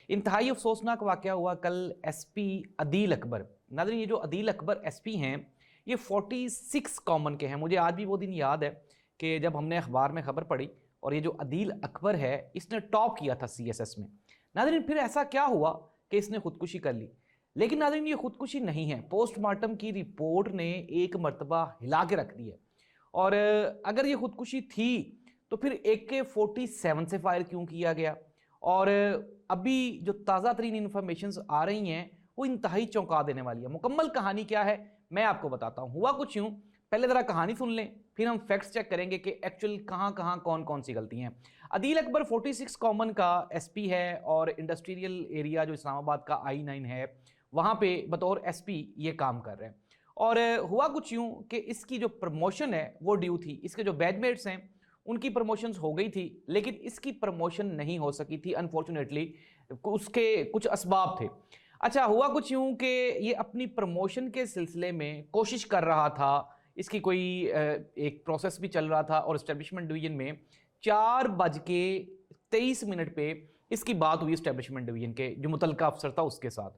इंतहाई अफसोसनाक वाक़या हुआ कल एसपी अदील अकबर। नाज़रीन, ये जो अदील अकबर एसपी हैं ये 46 कॉमन के हैं। मुझे आज भी वो दिन याद है कि जब हमने अखबार में खबर पढ़ी और ये जो अदील अकबर है इसने टॉप किया था सीएसएस में। नाज़रीन, फिर ऐसा क्या हुआ कि इसने खुदकुशी कर ली? लेकिन नाज़रीन, ये खुदकुशी नहीं है, पोस्टमार्टम की रिपोर्ट ने एक मरतबा हिला के रख दी है। और अगर ये खुदकुशी थी तो फिर AK-47 से फायर क्यों किया गया? और अभी जो ताज़ा तरीन इन्फॉर्मेशन आ रही हैं वो इंतहाई चौंका देने वाली है। मुकम्मल कहानी क्या है मैं आपको बताता हूँ। हुआ कुछ यूँ, पहले ज़रा कहानी सुन लें, फिर हम फैक्ट्स चेक करेंगे कि एक्चुअल कहाँ कहाँ कौन कौन सी गलती हैं। अदील अकबर 46 कॉमन का एसपी है और इंडस्ट्रियल एरिया जो इस्लामाबाद का I9 है वहाँ पे बतौर एसपी ये काम कर रहे हैं। और हुआ कुछ यूँ कि इसकी जो प्रमोशन है वो ड्यू थी। इसके जो बैचमेट्स हैं उनकी प्रमोशंस हो गई थी, लेकिन इसकी प्रमोशन नहीं हो सकी थी अनफॉर्चुनेटली, उसके कुछ असबाब थे। अच्छा, हुआ कुछ यूँ कि ये अपनी प्रमोशन के सिलसिले में कोशिश कर रहा था, इसकी कोई एक प्रोसेस भी चल रहा था और इस्टेब्लिशमेंट डिवीजन में 4:23 पे इसकी बात हुई इस्टेब्लिशमेंट डिवीजन के जो मुतलका अफसर था उसके साथ।